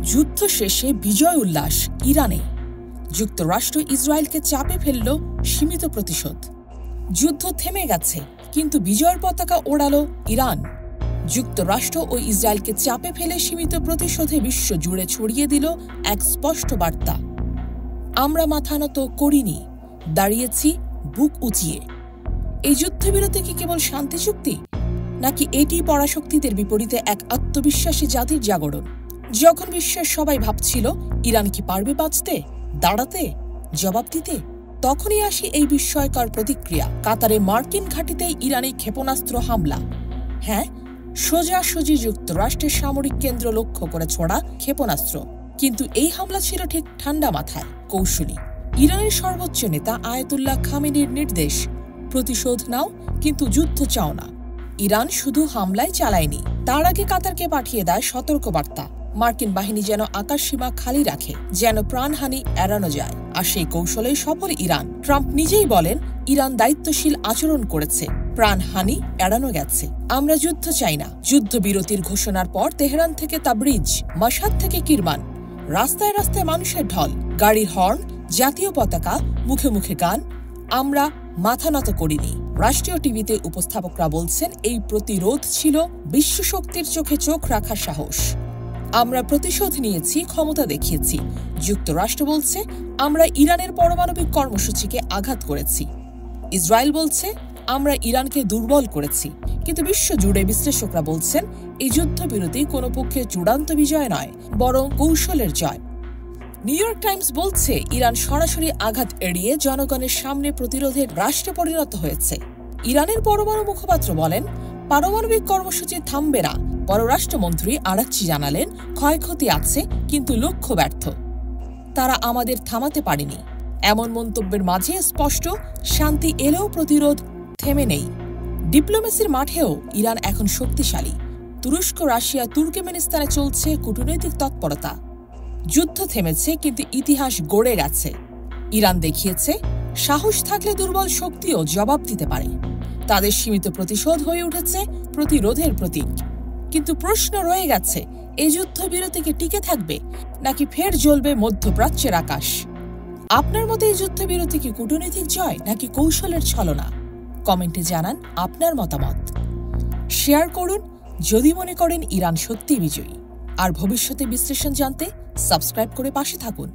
যুদ্ধ শেষে বিজয় উল্লাস ইরানে। যুক্তরাষ্ট্র ইসরায়েলকে চাপে ফেলল সীমিত প্রতিশোধ। যুদ্ধ থেমে গেছে, কিন্তু বিজয়ের পতাকা ওড়ালো ইরান। যুক্তরাষ্ট্র ও ইসরায়েলকে চাপে ফেলে সীমিত প্রতিশোধে বিশ্ব জুড়ে ছড়িয়ে দিল এক স্পষ্ট বার্তা: আমরা মাথা নত করিনি, দাঁড়িয়েছি বুক উঁচিয়ে। এই যুদ্ধবিরতি কি কেবল শান্তি চুক্তি, নাকি এটি পরাশক্তিদের বিপরীতে এক আত্মবিশ্বাসী জাতির জাগরণ? যখন বিশ্বের সবাই ভাবছিল ইরান কি পারবে বাঁচতে, দাঁড়াতে, জবাব দিতে, তখনই আসি এই বিস্ময়কর প্রতিক্রিয়া। কাতারে মার্কিন ঘাঁটিতে ইরানি ক্ষেপণাস্ত্র হামলা। হ্যাঁ, সোজাসুজি যুক্তরাষ্ট্রের সামরিক কেন্দ্র লক্ষ্য করে ছোড়া ক্ষেপণাস্ত্র। কিন্তু এই হামলা ছিল ঠিক ঠান্ডা মাথায়, কৌশলী। ইরানের সর্বোচ্চ নেতা আয়াতুল্লাহ খামেনির নির্দেশ, প্রতিশোধ নাও, কিন্তু যুদ্ধ চাও না। ইরান শুধু হামলায় চালায়নি, তার আগে কাতারকে পাঠিয়ে দেয় সতর্কবার্তা। মার্কিন বাহিনী যেন আকাশসীমা খালি রাখে, যেন প্রাণহানি এড়ানো যায়। আর সেই কৌশলেই সফল ইরান। ট্রাম্প নিজেই বলেন, ইরান দায়িত্বশীল আচরণ করেছে, প্রাণহানি এড়ানো গেছে। আমরা যুদ্ধ চাই না। যুদ্ধবিরতির ঘোষণার পর তেহরান থেকে তাবরিজ, মাশহাদ থেকে কিরমান, রাস্তায় রাস্তায় মানুষের ঢল, গাড়ির হর্ন, জাতীয় পতাকা, মুখে মুখে গান। আমরা মাথা নত করিনি। রাষ্ট্রীয় টিভিতে উপস্থাপকরা বলছেন, এই প্রতিরোধ ছিল বিশ্বশক্তির চোখে চোখ রাখার সাহস। আমরা প্রতিশোধ নিয়েছি, ক্ষমতা দেখিয়েছি। যুক্তরাষ্ট্র বলছে, আমরা ইরানের পারমাণবিক কর্মসূচিকে আঘাত করেছি। ইসরায়েল বলছে, আমরা ইরানকে দুর্বল করেছি। কিন্তু বিশ্বজুড়ে বিশ্লেষকরা বলছেন, এই যুদ্ধবিরতি কোনো পক্ষে চূড়ান্ত বিজয় নয়, বরং কৌশলের জয়। নিউ ইয়র্ক টাইমস বলছে, ইরান সরাসরি আঘাত এড়িয়ে জনগণের সামনে প্রতিরোধের রাষ্ট্রে পরিণত হয়েছে। ইরানের পরমাণু মুখপাত্র বলেন, পারমাণবিক কর্মসূচি থামবে না। পররাষ্ট্রমন্ত্রী আরাকচি জানালেন, ক্ষয়ক্ষতি আছে, কিন্তু লক্ষ্য ব্যর্থ। তারা আমাদের থামাতে পারেনি। এমন মন্তব্যের মাঝে স্পষ্ট, শান্তি এলেও প্রতিরোধ থেমে নেই। ডিপ্লোমেসির মাঠেও ইরান এখন শক্তিশালী। তুরস্ক, রাশিয়া, তুর্কমেনিস্তানে চলছে কূটনৈতিক তৎপরতা। যুদ্ধ থেমেছে, কিন্তু ইতিহাস গড়ে গেছে। ইরান দেখিয়েছে, সাহস থাকলে দুর্বল শক্তিও জবাব দিতে পারে। তাদের সীমিত প্রতিশোধ হয়ে উঠেছে প্রতিরোধের প্রতীক। কিন্তু প্রশ্ন রয়ে গেছে, এই যুদ্ধবিরতি কি টিকে থাকবে, নাকি ফের জ্বলবে মধ্যপ্রাচ্যের আকাশ? আপনার মতে এই যুদ্ধবিরতি কি কূটনৈতিক জয়, নাকি কৌশলের ছলনা? কমেন্টে জানান আপনার মতামত। শেয়ার করুন যদি মনে করেন ইরান সত্যি বিজয়ী। আর ভবিষ্যতে বিশ্লেষণ জানতে সাবস্ক্রাইব করে পাশে থাকুন।